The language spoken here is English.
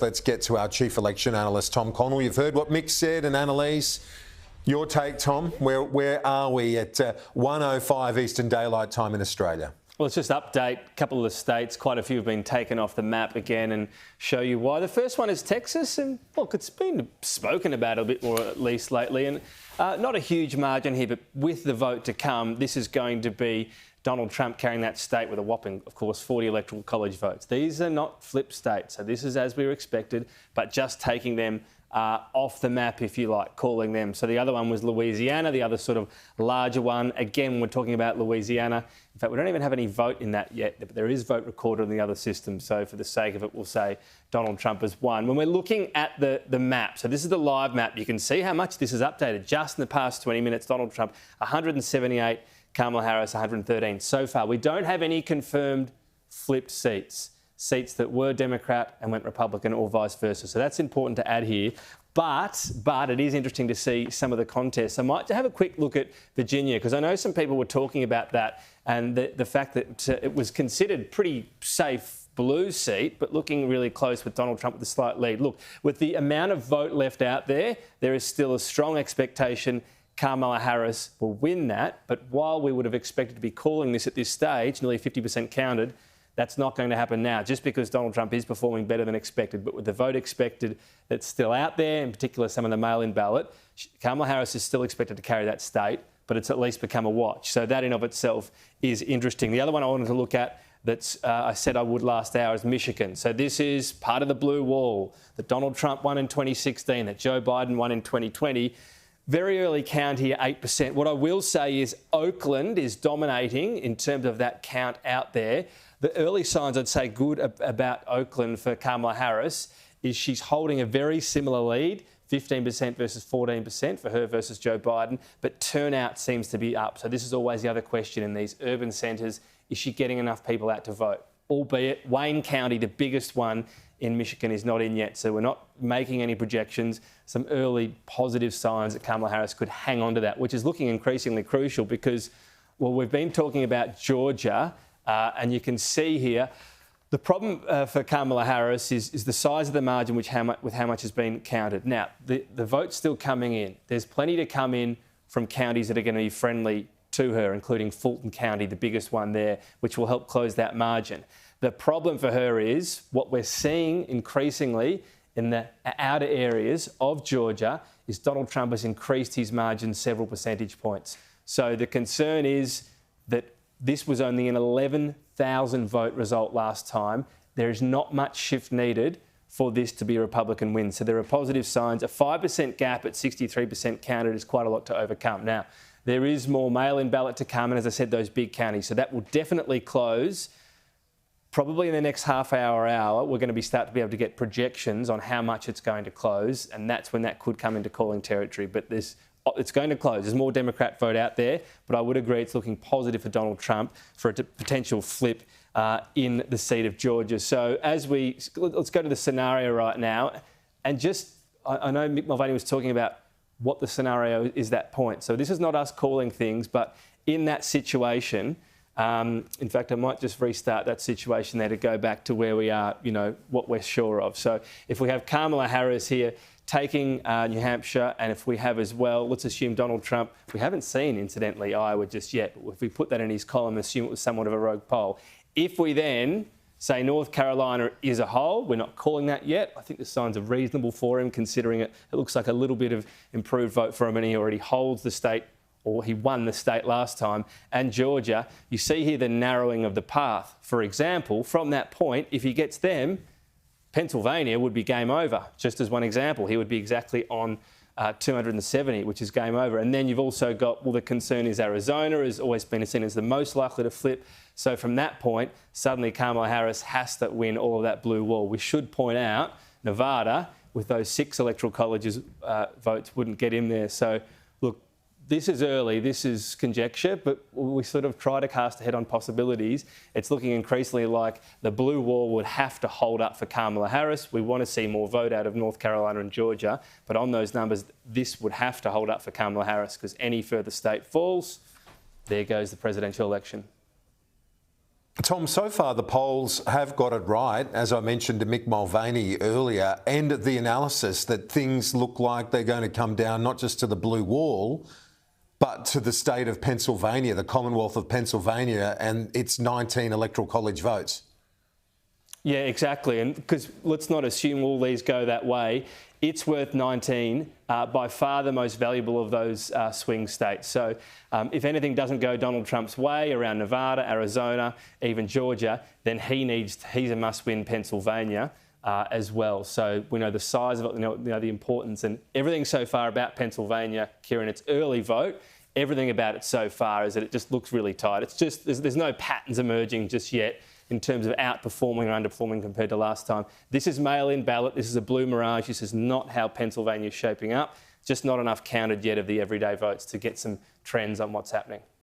Let's get to our chief election analyst, Tom Connell. You've heard what Mick said and Analyst. Your take, Tom. Where are we at 1:05 Eastern Daylight Time in Australia? Well, let's just update a couple of the states. Quite a few have been taken off the map again and show you why. The first one is Texas, and look, it's been spoken about a bit more at least lately, and not a huge margin here, but with the vote to come, this is going to be Donald Trump carrying that state with a whopping, of course, 40 electoral college votes. These are not flip states, so this is as we were expected, but just taking them off the map, if you like, calling them. So the other one was Louisiana, the other sort of larger one. Again, we're talking about Louisiana. In fact, we don't even have any vote in that yet, but there is vote recorded in the other system. So for the sake of it, we'll say Donald Trump has won. When we're looking at the map, so this is the live map, you can see how much this has updated just in the past 20 minutes. Donald Trump, 178, Kamala Harris, 113 so far. We don't have any confirmed flipped seats that were Democrat and went Republican or vice versa. So that's important to add here. But it is interesting to see some of the contests. I might have a quick look at Virginia, because I know some people were talking about that and the fact that it was considered pretty safe blue seat, but looking really close with Donald Trump with a slight lead. Look, with the amount of vote left out there, there is still a strong expectation Kamala Harris will win that. But while we would have expected to be calling this at this stage, nearly 50% counted, that's not going to happen now, just because Donald Trump is performing better than expected. But with the vote expected that's still out there, in particular some of the mail-in ballot, Kamala Harris is still expected to carry that state, but it's at least become a watch. So that in of itself is interesting. The other one I wanted to look at that's I said I would last hour is Michigan. So this is part of the blue wall that Donald Trump won in 2016, that Joe Biden won in 2020. Very early count here, 8%. What I will say is Oakland is dominating in terms of that count out there. The early signs I'd say good about Oakland for Kamala Harris is she's holding a very similar lead, 15% versus 14% for her versus Joe Biden, but turnout seems to be up. So this is always the other question in these urban centres. Is she getting enough people out to vote? Albeit Wayne County, the biggest one in Michigan, is not in yet. So we're not making any projections. Some early positive signs that Kamala Harris could hang on to that, which is looking increasingly crucial because, well, we've been talking about Georgia, and you can see here the problem for Kamala Harris is the size of the margin with how much has been counted. Now, the vote's still coming in. There's plenty to come in from counties that are going to be friendly to her, including Fulton County, the biggest one there, which will help close that margin. The problem for her is what we're seeing increasingly in the outer areas of Georgia is Donald Trump has increased his margin several percentage points. So the concern is that this was only an 11,000 vote result last time. There is not much shift needed for this to be a Republican win. So there are positive signs. A 5% gap at 63% counted is quite a lot to overcome. Now, there is more mail-in ballot to come, and as I said, those big counties. So that will definitely close. Probably in the next half hour, we're going to start to be able to get projections on how much it's going to close, and that's when that could come into calling territory. But it's going to close. There's more Democrat vote out there, but I would agree it's looking positive for Donald Trump for a potential flip in the seat of Georgia. So let's go to the scenario right now, and I know Mick Mulvaney was talking about what the scenario is that point. So this is not us calling things, but in that situation. In fact, I might just restart that situation there to go back to where we are, what we're sure of. So if we have Kamala Harris here taking New Hampshire, and if we have as well, let's assume Donald Trump, we haven't seen, incidentally, Iowa just yet. If we put that in his column, assume it was somewhat of a rogue poll. If we then say North Carolina is a whole, we're not calling that yet. I think the signs are reasonable for him, considering it looks like a little bit of improved vote for him, and he already holds the state, or he won the state last time. And Georgia, you see here the narrowing of the path. For example, from that point, if he gets them, Pennsylvania would be game over. Just as one example, he would be exactly on 270, which is game over. And then you've also got, well, the concern is Arizona has always been seen as the most likely to flip. So from that point, suddenly Kamala Harris has to win all of that blue wall. We should point out Nevada, with those 6 electoral colleges votes, wouldn't get in there. So look, this is early, this is conjecture, but we sort of try to cast ahead on possibilities. It's looking increasingly like the blue wall would have to hold up for Kamala Harris. We want to see more vote out of North Carolina and Georgia, but on those numbers, this would have to hold up for Kamala Harris, because any further state falls, there goes the presidential election. Tom, so far the polls have got it right, as I mentioned to Mick Mulvaney earlier, and the analysis that things look like they're going to come down not just to the blue wall, but to the state of Pennsylvania, the Commonwealth of Pennsylvania, and its 19 electoral college votes. Yeah, exactly. And because let's not assume all these go that way. It's worth 19, by far the most valuable of those swing states. So if anything doesn't go Donald Trump's way around Nevada, Arizona, even Georgia, then he's a must-win Pennsylvania as well. So we know the size of it, we know the importance, and everything so far about Pennsylvania, Kieran, its early vote, everything about it so far is that it just looks really tight. It's just, there's no patterns emerging just yet in terms of outperforming or underperforming compared to last time. This is mail-in ballot. This is a blue mirage. This is not how Pennsylvania is shaping up. Just not enough counted yet of the everyday votes to get some trends on what's happening.